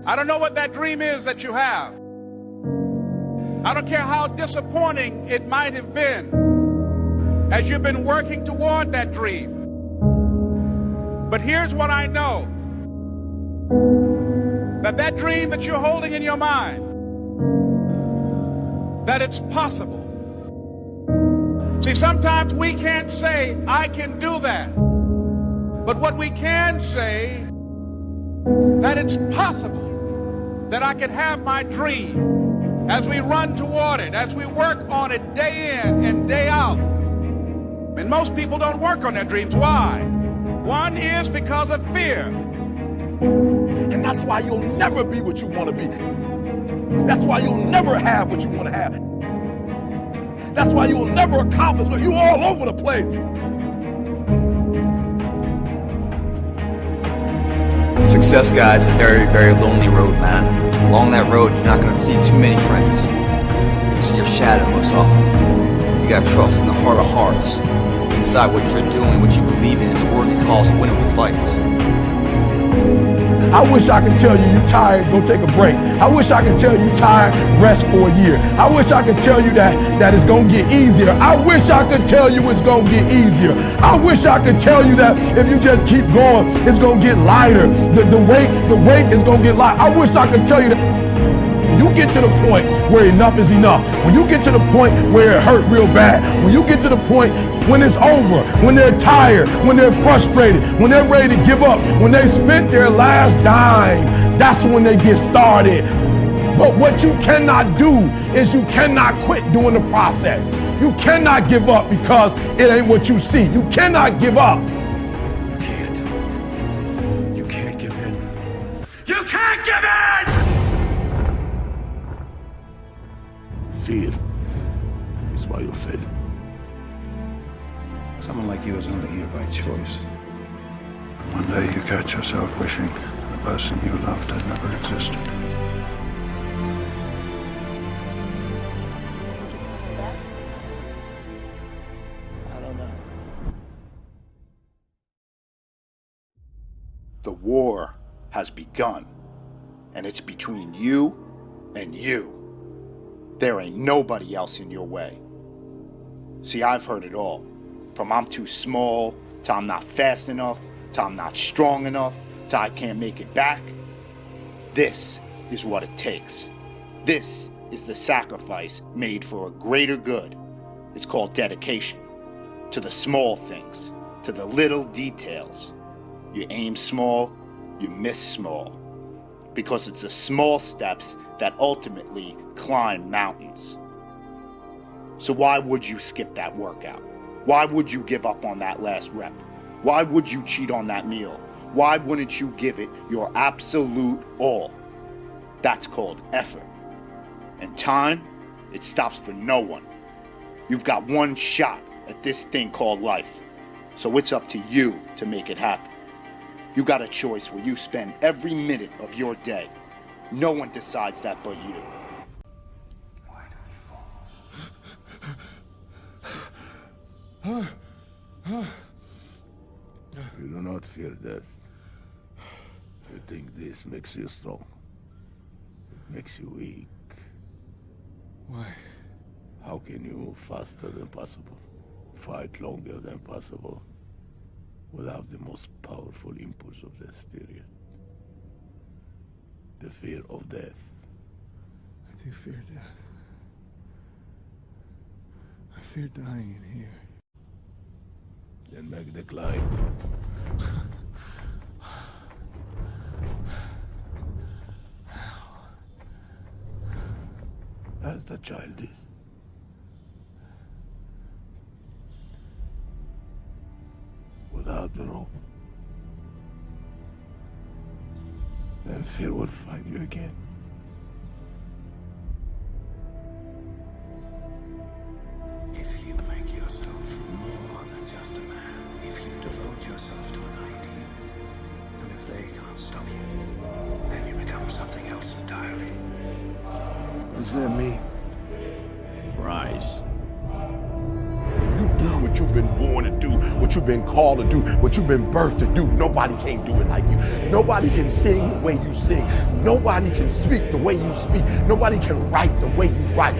I don't know what that dream is that you have. I don't care how disappointing it might have been as you've been working toward that dream. But here's what I know. That dream that you're holding in your mind, that it's possible. See, sometimes we can't say, I can do that. But what we can say, that it's possible that I can have my dream as we run toward it, as we work on it day in and day out. And most people don't work on their dreams. Why? One is because of fear. And that's why you'll never be what you want to be. That's why you'll never have what you want to have. That's why you'll never accomplish what you're all over the place. Success, guys, a very, very lonely road, man. Along that road, you're not going to see too many friends. You'll see your shadow most often. You got to trust in the heart of hearts. Inside what you're doing, what you believe in, is a worthy cause, a winnable fight. I wish I could tell you you're tired, go take a break. I wish I could tell you tired, rest for a year. I wish I could tell you that it's gonna get easier. I wish I could tell you it's gonna get easier. I wish I could tell you that if you just keep going, it's gonna get lighter. The weight is gonna get light. I wish I could tell you that. When you get to the point where enough is enough, when you get to the point where it hurt real bad, when you get to the point when it's over, when they're tired, when they're frustrated, when they're ready to give up, when they spent their last dime, that's when they get started. But what you cannot do is you cannot quit doing the process. You cannot give up because it ain't what you see. You cannot give up. You can't give in. You can't give in! Fear is why you fail. Someone like you is only here by choice. One day you catch yourself wishing the person you loved had never existed. Do you think he's coming back? I don't know. The war has begun, and it's between you and you. There ain't nobody else in your way. See, I've heard it all. From I'm too small, to I'm not fast enough, to I'm not strong enough, to I can't make it back. This is what it takes. This is the sacrifice made for a greater good. It's called dedication. To the small things, to the little details. You aim small, you miss small. Because it's the small steps that ultimately climb mountains. So why would you skip that workout? Why would you give up on that last rep? Why would you cheat on that meal? Why wouldn't you give it your absolute all? That's called effort. And time, it stops for no one. You've got one shot at this thing called life. So it's up to you to make it happen. You got a choice where you spend every minute of your day. No one decides that but you. Why do we fall? You do not fear death. You think this makes you strong. It makes you weak. Why? How can you move faster than possible, fight longer than possible, without the most powerful impulse of the spirit? The fear of death. I do fear death. I fear dying in here. Then make the climb. As the child is. Without the rope. Then fear will find you again. If you make yourself more than just a man, if you devote yourself to an idea, and if they can't stop you, then you become something else entirely. What does that mean? Rise. You do what what you've been born to do, what you've been called to do, what you've been birthed to do. Nobody can do it like you. Nobody can sing the way you sing. Nobody can speak the way you speak. Nobody can write the way you write.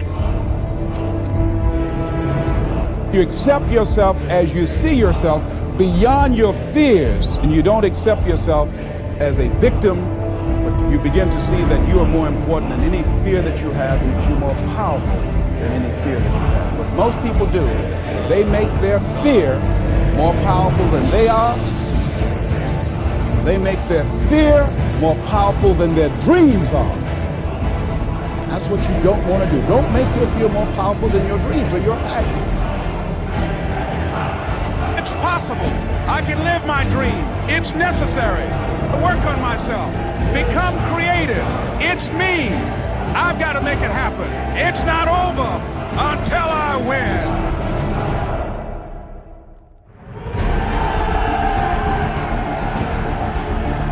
You accept yourself as you see yourself beyond your fears, and you don't accept yourself as a victim, but you begin to see that you are more important than any fear that you have, and that you're more powerful than any fear that you have. What most people do is they make their fear more powerful than they are. They make their fear more powerful than their dreams are. That's what you don't want to do. Don't make your fear more powerful than your dreams or your passion. It's possible. I can live my dream. It's necessary to work on myself. Become creative. It's me. I've got to make it happen. It's not over until I win.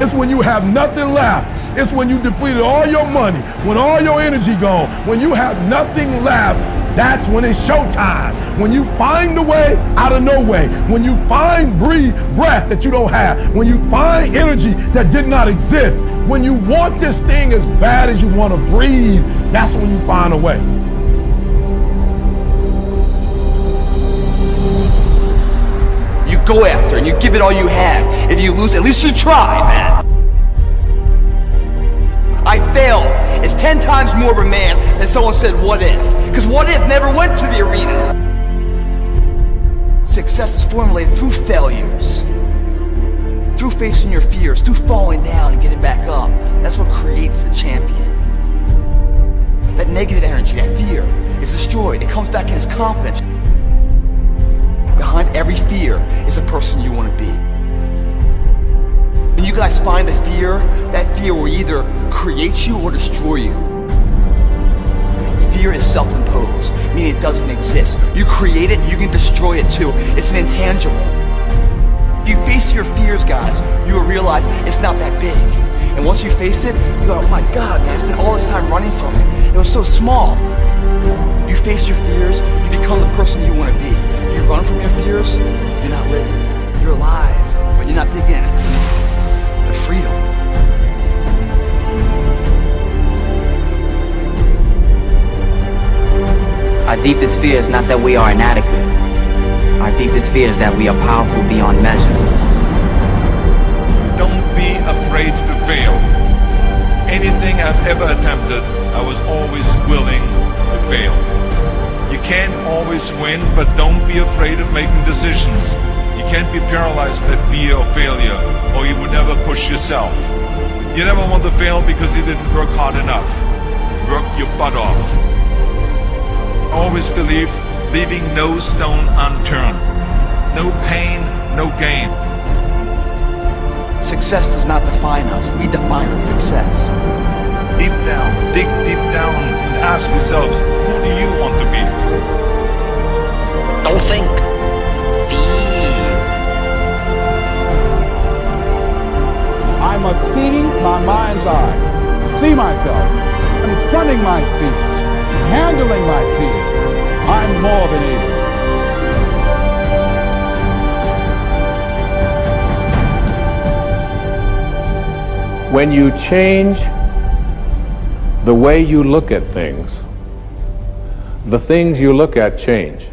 It's when you have nothing left. It's when you depleted all your money, when all your energy gone, when you have nothing left. That's when it's showtime. When you find a way out of no way. When you find breath that you don't have. When you find energy that did not exist. When you want this thing as bad as you want to breathe, that's when you find a way. You go after and you give it all you have. If you lose, at least you try, man. I failed. It's 10 times more of a man than someone said, what if? Because what if never went to the arena. Success is formulated through failures. Through facing your fears, through falling down and getting back up. That's what creates the champion. That negative energy, that fear, is destroyed. It comes back in as confidence. Behind every fear is a person you want to be. When you guys find a fear, that fear will either create you or destroy you. Fear is self-imposed, meaning it doesn't exist. You create it, you can destroy it too. It's an intangible. If you face your fears, guys, you will realize it's not that big. And once you face it, you go, oh my God, man, I spent all this time running from it. It was so small. You face your fears, you become the person you want to be. You run from your fears, you're not living. You're alive, but you're not digging in. The freedom. Our deepest fear is not that we are inadequate. Our deepest fear is that we are powerful beyond measure. Don't be afraid to fail. Anything I've ever attempted, I was always willing to fail. You can't always win, but don't be afraid of making decisions. You can't be paralyzed by fear of failure, or you would never push yourself. You never want to fail because you didn't work hard enough. Work your butt off. Always believe, leaving no stone unturned. No pain, no gain. Success does not define us. We define the success. Deep down, dig deep down and ask yourselves, who do you want to be? Don't think. I must see my mind's eye, see myself, confronting my fears, handling my fears. I'm more than able. When you change the way you look at things, the things you look at change.